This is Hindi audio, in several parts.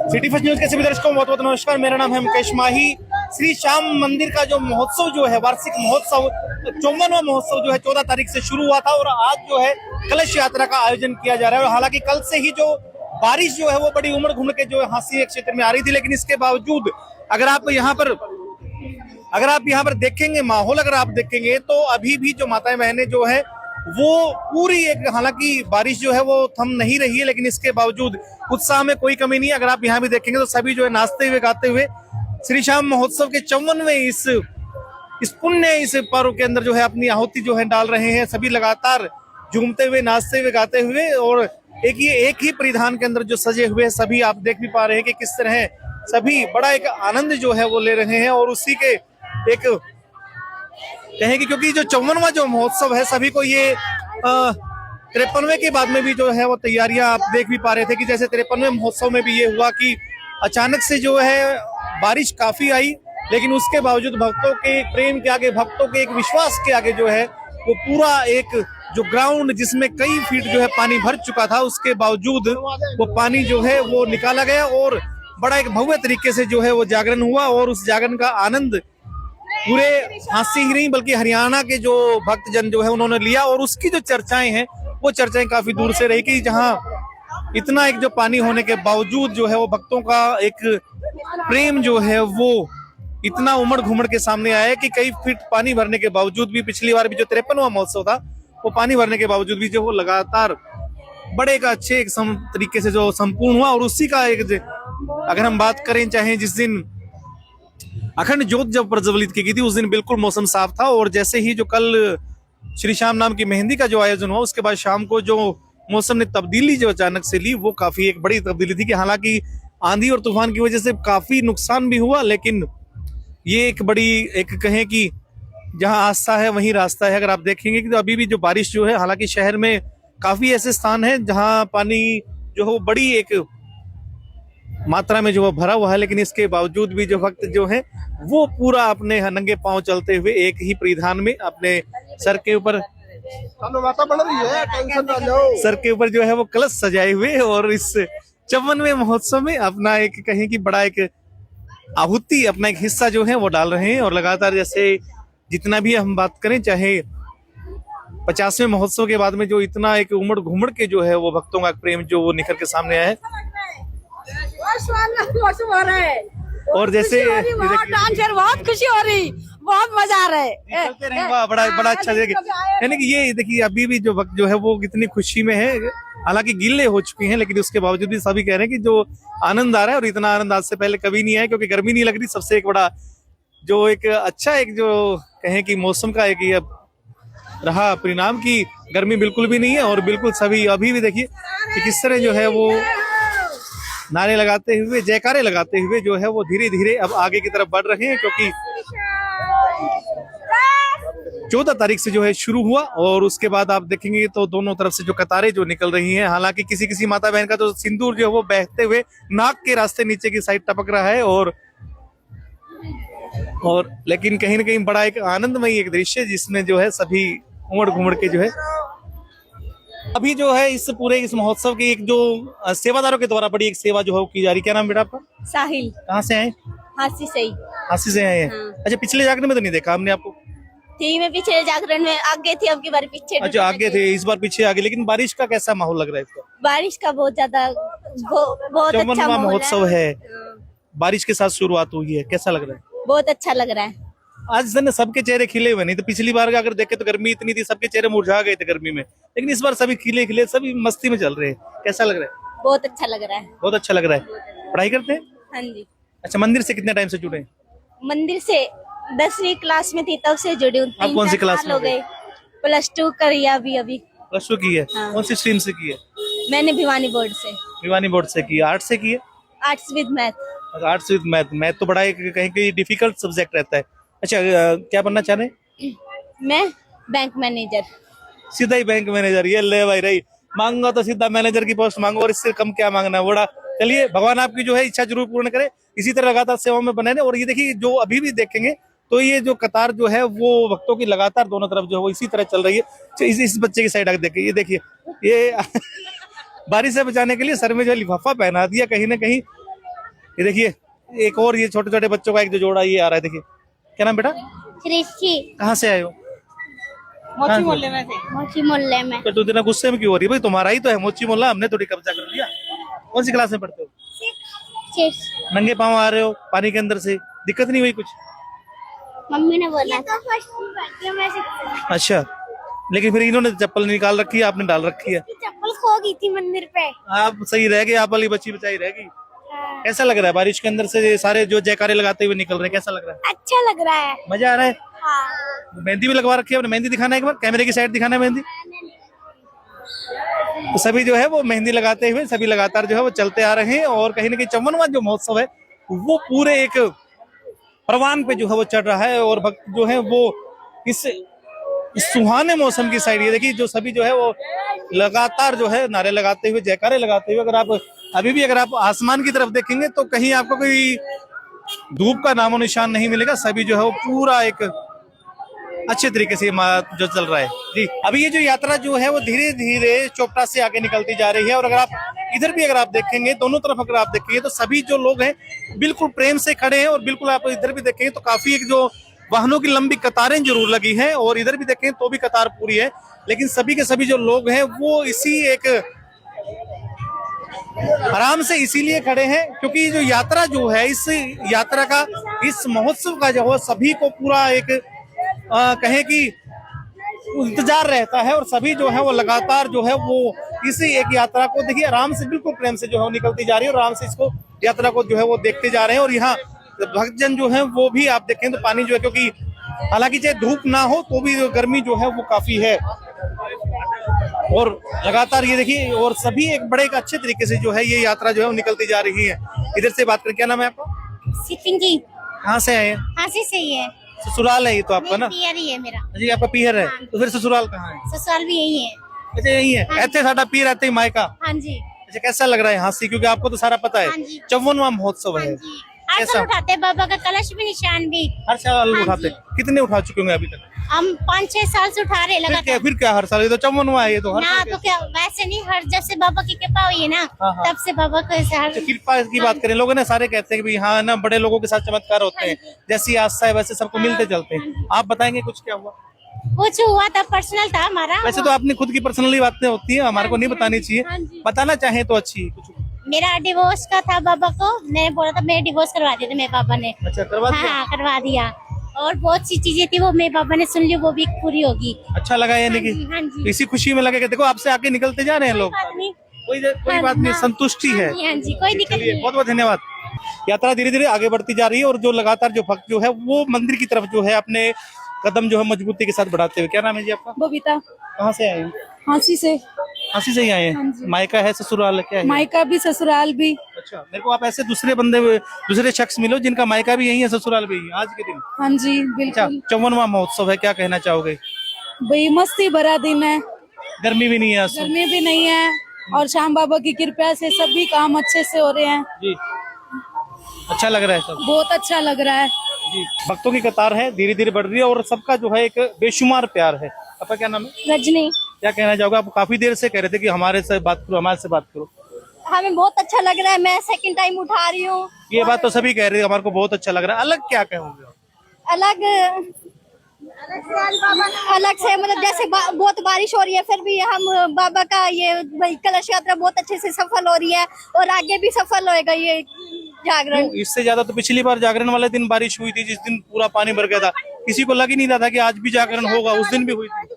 सिटी फर्स्ट न्यूज के सभी दर्शकों बहुत बहुत नमस्कार। मेरा नाम है मुकेश माही। श्री श्याम मंदिर का जो महोत्सव जो है वार्षिक महोत्सव 54वां महोत्सव जो है 14 तारीख से शुरू हुआ था और आज जो है कलश यात्रा का आयोजन किया जा रहा है। और हालांकि कल से ही जो बारिश जो है वो बड़ी उमड़ घुमड़ के जो हांसी क्षेत्र में आ रही थी, लेकिन इसके बावजूद अगर आप यहाँ पर देखेंगे माहौल अगर आप देखेंगे तो अभी भी जो माताएं बहनें जो है वो पूरी एक, हालांकि बारिश जो है वो थम नहीं रही है लेकिन इसके बावजूद उत्साह में कोई कमी नहीं है। अगर आप यहाँ भी देखेंगे तो सभी जो है नाचते हुए गाते हुए श्री श्याम महोत्सव के 54वें इस पुण्य इस पर्व के अंदर जो है अपनी आहुति जो है डाल रहे हैं। सभी लगातार झूमते हुए नाचते हुए गाते हुए और एक ही परिधान के अंदर जो सजे हुए सभी आप देख भी पा रहे हैं कि किस तरह सभी बड़ा एक आनंद जो है वो ले रहे हैं। और उसी के एक कहेंगे क्योंकि जो 54वां जो महोत्सव है सभी को ये 53वें के बाद में भी जो है वो तैयारियां आप देख भी पा रहे थे कि जैसे 53वें महोत्सव में भी ये हुआ कि अचानक से जो है बारिश काफी आई, लेकिन उसके बावजूद भक्तों के प्रेम के आगे, भक्तों के एक विश्वास के आगे जो है वो पूरा एक जो ग्राउंड जिसमें कई फीट जो है पानी भर चुका था उसके बावजूद वो पानी जो है वो निकाला गया और बड़ा एक भव्य तरीके से जो है वो जागरण हुआ। और उस जागरण का आनंद पूरे हांसी ही नहीं बल्कि हरियाणा के जो भक्तजन जो है उन्होंने लिया। और उसकी जो चर्चाएं हैं वो चर्चाएं काफी दूर से रही कि जहां इतना एक जो पानी होने के बावजूद जो है वो भक्तों का एक प्रेम जो है वो इतना उमड़ घुमड़ के सामने आया कि कई फीट पानी भरने के बावजूद भी पिछली बार भी जो 53वां महोत्सव था वो पानी भरने के बावजूद भी जो वो लगातार बड़े एक अच्छे एक तरीके से जो संपूर्ण हुआ। और उसी का एक अगर हम बात करें चाहे जिस दिन अखंड ज्योत जब प्रज्वलित की गई थी उस दिन बिल्कुल मौसम साफ था और जैसे ही जो कल श्री श्याम नाम की मेहंदी का जो आयोजन हुआ उसके बाद शाम को जो मौसम ने तब्दीली जो अचानक से ली वो काफी एक बड़ी तब्दीली थी कि हालांकि आंधी और तूफान की वजह से काफी नुकसान भी हुआ, लेकिन ये एक बड़ी एक कहें कि जहां आस्था है वहीं रास्ता है। अगर आप देखेंगे कि तो अभी भी जो बारिश जो है, हालांकि शहर में काफी ऐसे स्थान है जहां पानी जो है वो बड़ी एक मात्रा में जो है भरा हुआ है, लेकिन इसके बावजूद भी जो भक्त जो है वो पूरा अपने नंगे पांव चलते हुए एक ही परिधान में अपने सर के ऊपर सर के ऊपर जो है वो कलश सजाए हुए और इस 54वें महोत्सव में अपना एक कहें कि बड़ा एक आहुति अपना एक हिस्सा जो है वो डाल रहे हैं। और लगातार जैसे जितना भी हम बात करें चाहे 50वें महोत्सव के बाद में जो इतना एक उमड़ घुमड़ के जो है वो भक्तों का प्रेम जो वो निखर के सामने आया है। और जैसे बहुत खुशी हो रही, बहुत मजा आ रहा है। बड़ा अच्छा यानी कि ये देखिए अभी भी जो वक्त जो है वो कितनी खुशी में है, हालांकि गीले हो चुके हैं लेकिन उसके बावजूद भी सभी कह रहे हैं कि जो आनंद आ रहा है और इतना आनंद आज से पहले कभी नहीं आया क्योंकि गर्मी नहीं लग रही। सबसे एक बड़ा जो एक अच्छा एक जो कहें कि मौसम का एक ये रहा परिणाम की गर्मी बिल्कुल भी नहीं है। और बिल्कुल सभी अभी भी देखिए कि किस तरह जो है वो नारे लगाते हुए जयकारे लगाते हुए जो है वो धीरे धीरे अब आगे की तरफ बढ़ रहे हैं क्योंकि 14 तारीख से जो है शुरू हुआ। और उसके बाद आप देखेंगे तो दोनों तरफ से जो कतारें जो निकल रही हैं, हालांकि किसी किसी माता बहन का तो सिंदूर जो है वो बहते हुए नाक के रास्ते नीचे की साइड टपक रहा है और लेकिन कहीं ना कहीं बड़ा एक आनंदमयी एक दृश्य जिसमें जो है सभी उमड़ घुमड़ के जो है अभी जो है इस पूरे इस महोत्सव की एक जो सेवादारों के द्वारा बड़ी एक सेवा जो है की जा रही। क्या नाम बेटा आपका? साहिल। कहाँ से आए? हांसी से आए हैं। हाँ। अच्छा, पिछले जागरण में तो नहीं देखा हमने आपको? थी मैं पिछले जागरण में आगे थी, अब की बार पीछे। अच्छा, आगे थे, इस बार पीछे आगे। लेकिन बारिश का कैसा माहौल लग रहा है इसका? बारिश का बहुत ज्यादा बहुत अच्छा महोत्सव है, बारिश के साथ शुरुआत हुई है, कैसा लग रहा है? बहुत अच्छा लग रहा है। आज ने सबके चेहरे खिले हुए, नहीं तो पिछली बार अगर देखे तो गर्मी इतनी थी, सबके चेहरे मुरझा गए थे गर्मी में, लेकिन इस बार सभी खिले खिले सभी मस्ती में चल रहे हैं। कैसा लग रहा है? बहुत अच्छा लग रहा है। बहुत अच्छा लग रहा है। पढ़ाई करते हैं? हाँ जी। अच्छा, मंदिर से कितने टाइम से जुड़े हैं? मंदिर से 10वीं क्लास में थी तब से जुड़ी हूँ। आप कौन सी क्लास में हो गए? +2 करी अभी। +2 की है। हाँ। कौन सी स्ट्रीम से की है? मैंने भिवानी बोर्ड से। भिवानी बोर्ड से की। आर्ट से की है? Arts with math. Arts with math. Math तो बड़ा एक कहीं कहीं डिफिकल्ट सब्जेक्ट रहता है। अच्छा, क्या बनना चाह रहे हैं? मैं बैंक मैनेजर। सीधा ही बैंक मैनेजर? ये ले भाई रही, मांगूंगा तो सीधा मैनेजर की पोस्ट मांगो और इससे कम क्या मांगना है बड़ा। चलिए, भगवान आपकी जो है इच्छा जरूर पूर्ण करे, इसी तरह लगातार सेवा में बने रहे। और ये देखिए जो अभी भी देखेंगे तो ये जो कतार जो है वो भक्तों की लगातार दोनों तरफ जो है वो इसी तरह चल रही है। इस बच्चे की साइड आगे देखिए, ये देखिए ये बारिश से बचाने के लिए सर में जो लिफाफा पहना दिया कहीं ना कहीं ये देखिए एक और ये छोटे छोटे बच्चों का एक जो जोड़ा ये आ रहा है, देखिए क्या नाम बेटा, सृष्टि। कहाँ से आए हो? मोची मोहल्ले में से। मोची मोहल्ले में। तो इतना गुस्से में क्यों हो रही है भाई, तुम्हारा ही तो है मोची मोहल्ला, हमने थोड़ी कब्जा कर लिया। कौन सी क्लास में पढ़ते हो? 6। नंगे पाँव आ रहे हो पानी के अंदर से, दिक्कत नहीं हुई कुछ? मम्मी ने बोला। अच्छा, लेकिन फिर इन्होंने चप्पल निकाल रखी है, आपने डाल रखी है। चप्पल खो गई थी मंदिर पे। आप सही रह गए, आप वाली बच्ची बचाई रह गई। कैसा लग रहा है बारिश के अंदर से ये सारे जो जयकारे लगाते हुए निकल रहे हैं, कैसा लग रहा है? अच्छा लग रहा है। मजा आ रहा है? हाँ। मेहंदी भी लगवा रखी है आपने, मेहंदी दिखाना है एक बार, कैमरे की साइड दिखाना है मेहंदी। तो सभी जो है वो मेहंदी लगाते हुए सभी लगातार जो है वो चलते आ रहे हैं, और कहीं ना कहीं 54वां जो महोत्सव है वो पूरे एक परवान पे जो है वो चढ़ रहा है, और भक्त जो है वो इस सुहाने मौसम की साइड, ये देखिए जो सभी जो है वो लगातार जो है नारे लगाते हुए जयकारे लगाते हुए, अगर आप अभी भी अगर आप आसमान की तरफ देखेंगे तो कहीं आपको कोई धूप का नामो निशान नहीं मिलेगा, सभी जो है वो पूरा एक अच्छे तरीके से जो चल रहा है जी। अभी ये जो यात्रा जो है वो धीरे धीरे चोपड़ा से आगे निकलती जा रही है, और अगर आप इधर भी अगर आप देखेंगे, दोनों तरफ अगर आप देखेंगे तो सभी जो लोग हैं बिल्कुल प्रेम से खड़े हैं, और बिल्कुल आप इधर भी देखेंगे तो काफी एक जो वाहनों की लंबी कतारें जरूर लगी हैं, और इधर भी देखें तो भी कतार पूरी है, लेकिन सभी के सभी जो लोग हैं वो इसी एक आराम से इसीलिए खड़े हैं क्योंकि जो यात्रा जो है, इस यात्रा का, इस महोत्सव का जो है सभी को पूरा एक कहें कि इंतजार रहता है, और सभी जो है वो लगातार जो है वो इसी एक यात्रा को देखिए आराम से बिल्कुल प्रेम से जो है निकलती जा रही है, और आराम से इसको यात्रा को जो है वो देखते जा रहे हैं। और यहाँ भक्तजन जो है वो भी आप देखें तो पानी जो है, क्योंकि हालांकि चाहे धूप ना हो तो भी गर्मी जो है वो काफी है, और लगातार ये देखिए, और सभी एक बड़े एक अच्छे तरीके से जो है ये यात्रा जो है वो निकलती जा रही है। इधर से बात करें, क्या नाम है आपका? सिपिंगी। कहाँ से आए हैं? हाँसी से ही है। ससुराल है ये तो आपका ना? पियर ही है मेरा। जी आपका पीहर है। हाँ। तो फिर ससुराल कहाँ है? ससुराल भी यही है। अच्छा यही है। हाँ। ऐसे साडा पीर रहते ही मायका। हाँ जी। अच्छा कैसा लग रहा है यहाँ से, क्योंकि आपको तो सारा पता है हाँ जी। 54वां महोत्सव हाँ है। जी। हर साल उठाते हैं बाबा का कलश भी, निशान भी। हर साल हाँ उठाते जी। कितने उठा चुके होंगे अभी तक? हम 5-6 साल से उठा रहे लगातार। फिर क्या हर साल, ये तो 54वां है ये तो हर ना साल तो क्या, वैसे नहीं, हर जब से बाबा की कृपा हुई है ना, हाँ, हाँ। तब से बाबा को ऐसे हर। कृपा की बात करें, लोगों ने सारे कहते हैं कि भाई हाँ ना बड़े लोगों के साथ चमत्कार होते हैं, जैसी आस्था है वैसे सबको मिलते चलते हैं। आप बताएंगे कुछ क्या हुआ? कुछ हुआ था, पर्सनल था हमारा। वैसे तो अपनी खुद की पर्सनली बातें होती है, हमारे को नहीं बतानी हाँ चाहिए, जी। बताना चाहे तो अच्छी कुछ। मेरा डिवोर्स का था, बाबा को मैंने बोला था, मेरे डिवोर्स करवा दिया था मेरे पापा ने। अच्छा करवा दिया? हाँ करवा दिया, और बहुत सी चीजें थी वो मेरे पापा ने सुन ली, वो भी पूरी होगी। अच्छा लगा यानी कि? हाँ जी। इसी खुशी में लगे कि देखो आपसे आगे निकलते जा रहे हैं लोग, बात नहीं। कोई बात नहीं, संतुष्टि है। हाँ जी, कोई दिक्कत चलिए नहीं। बहुत बहुत धन्यवाद। यात्रा धीरे धीरे आगे बढ़ती जा रही है, और जो लगातार जो भक्त जो है वो मंदिर की तरफ जो है अपने कदम जो है मजबूती के साथ बढ़ाते हुए। क्या नाम है जी आपका? बबीता। कहाँ से आए हैं? हाँसी से। हाँसी से ही आए हाँ हैं? जी। मायका है ससुराल है क्या है? मायका भी ससुराल भी। अच्छा, मेरे को आप ऐसे दूसरे शख्स मिलो जिनका मायका भी यही है ससुराल भी यही है आज के दिन। हाँ जी अच्छा बिल्कुल। 54वां महोत्सव है, क्या कहना चाहोगे? भाई मस्ती भरा दिन है, गर्मी भी नहीं है आज तो? गर्मी भी नहीं है, और श्याम बाबा की कृपा से सभी काम अच्छे से हो रहे हैं। जी अच्छा लग रहा है सब? बहुत अच्छा लग रहा है। जी भक्तों की कतार है, धीरे धीरे बढ़ रही है, और सबका जो है एक बेशुमार प्यार है। आपका क्या नाम है? रजनी। क्या कहना चाहोगे? आप काफी देर से कह रहे थे कि हमारे से बात करो, हमारे से बात करो। हमें बहुत अच्छा लग रहा है, मैं सेकंड टाइम उठा रही हूँ। ये बात तो सभी कह रहे हैं, हमारे को बहुत अच्छा लग रहा है। अलग क्या कहोगे? अलग अलग से मतलब जैसे बहुत बारिश हो रही है, फिर भी हम बाबा का ये कलश यात्रा बहुत अच्छे से सफल हो रही है, और आगे भी सफल होएगा ये जागरण। इससे ज्यादा तो पिछली बार जागरण वाले दिन बारिश हुई थी, जिस दिन पूरा पानी भर गया था, किसी को लग ही नहीं रहा था कि आज भी जागरण होगा, उस दिन भी हुई थी।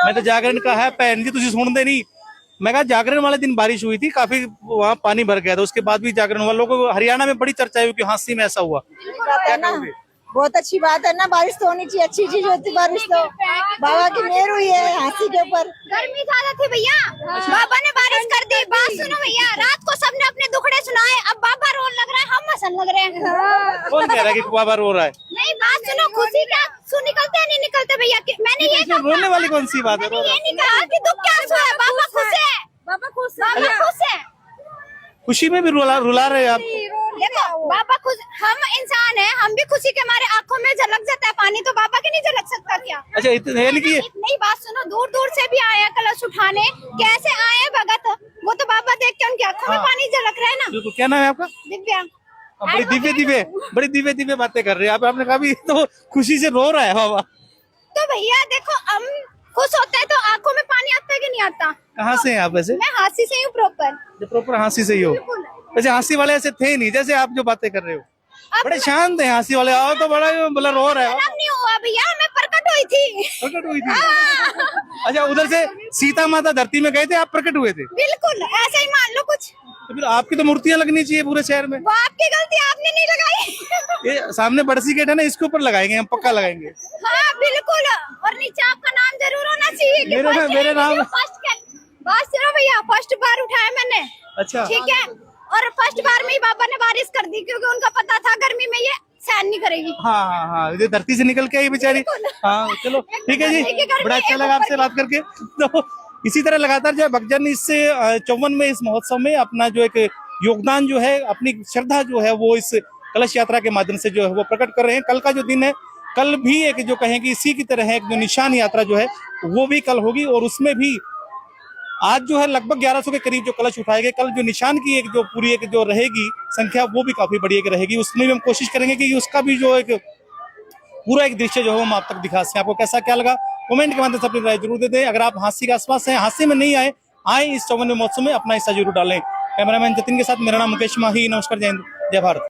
मैं तो जागरण का है भैन जी, तुझे सुनते नहीं। मैं कहा जागरण वाले दिन बारिश हुई थी, काफी वहाँ पानी भर गया था, उसके बाद भी जागरण वालों को हरियाणा में बड़ी चर्चा हुई कि हाँसी में ऐसा हुआ। क्या कहोगे? बहुत अच्छी बात है ना, बारिश तो होनी चाहिए, अच्छी चीज होती बारिश तो। बाबा की मेहर हुई है हाँसी के ऊपर। गर्मी ज्यादा थी भैया, बाबा ने बारिश कर दी। बात सुनो भैया, रात को सबने अपने दुखड़े सुनाए, अब बाबा रोने लग रहा है, हम हंसने लग रहे हैं। कौन कह रहा है कि बाबा रो रहा है? नहीं बात सुनो, खुशी क्या निकलते हैं, नहीं निकलते भैया। मैंने ये इसमें रोने वाली कौन सी बात है? ये नहीं कहा कि दुख क्या आंसू है, बाबा खुश है, बाबा खुश है। खुशी में भी रुला रहे हैं आप? देखो बाबा खुश, हम इंसान हैं, हम भी खुशी के हमारे आंखों में झलक जाता है पानी, तो बाबा के नहीं झलक सकता क्या? अच्छा इतने नहीं बात सुनो, दूर दूर से भी आए हैं कलश उठाने, कैसे आए हैं भगत, वो तो बाबा देख के उनकी आंखों में हाँ। पानी झलक रहा है ना। बिल्कुल। क्या नाम है आपका? दिव्या। बड़ी दिव्य दिव्य बातें कर रहे हैं आप। आपने कहा भी तो खुशी से रो रहा है बाबा। तो भैया देखो, हम खुश होते हैं तो आंखों में पानी आता है कि नहीं आता? कहाँ से हैं आप वैसे? मैं हांसी से हूँ प्रॉपर। प्रॉपर हाँसी से ही हो? बिल्कुल। वैसे हाँसी वाले ऐसे थे नहीं जैसे आप जो बातें कर रहे हो, बड़े शांत हैं हाँसी वाले। आओ तो बड़ा रो रहा है। नहीं हुआ भैया, मैं प्रकट हुई थी। प्रकट हुई थी? अच्छा, उधर से सीता माता धरती में गए थे, आप प्रकट हुए थे? बिल्कुल, ऐसा ही मान लो कुछ। तो फिर आपकी तो मूर्तियां लगनी चाहिए पूरे शहर में। वो आपकी गलती, आपने नहीं लगाई। ये सामने बड़सी गेट है ना, इसके ऊपर लगाएंगे हम, पक्का लगाएंगे। हाँ बिल्कुल, और नीचे आपका नाम जरूर होना चाहिए कि मेरे नाम। बस सुनो भैया, फर्स्ट बार उठाया मैंने। अच्छा, ठीक है, और फर्स्ट बार में ही बाबा ने बारिश कर दी, क्योंकि उनका पता था गर्मी में ये सहन नहीं करेगी। हाँ, ये धरती से निकल के आई बेचारी। हाँ चलो ठीक है जी, बड़ा अच्छा लगा आपसे बात करके। तो इसी तरह लगातार जो है भक्तजन इससे 54 में इस महोत्सव में अपना जो एक योगदान जो है, अपनी श्रद्धा जो है वो इस कलश यात्रा के माध्यम से जो है वो प्रकट कर रहे हैं। कल का जो दिन है, कल भी एक जो कहें कि इसी की तरह एक जो निशान यात्रा जो है वो भी कल होगी, और उसमें भी आज जो है लगभग 1100 के करीब जो कलश उठाए गए। कल जो निशान की एक जो पूरी एक जो रहेगी संख्या वो भी काफी बड़ी एक रहेगी। उसमें भी हम कोशिश करेंगे कि उसका भी जो एक पूरा एक दृश्य जो है हम आप तक दिखा सकें। आपको कैसा क्या लगा कमेंट के माध्यम से अपनी राय जरूर दे दें। अगर आप हांसी के आसपास हैं, हांसी में नहीं आए इस 54वें महोत्सव में अपना हिस्सा जरूर डालें। कैमरामैन जतिन के साथ मेरा नाम मुकेश माही। नमस्कार, जय हिंद, जय भारत।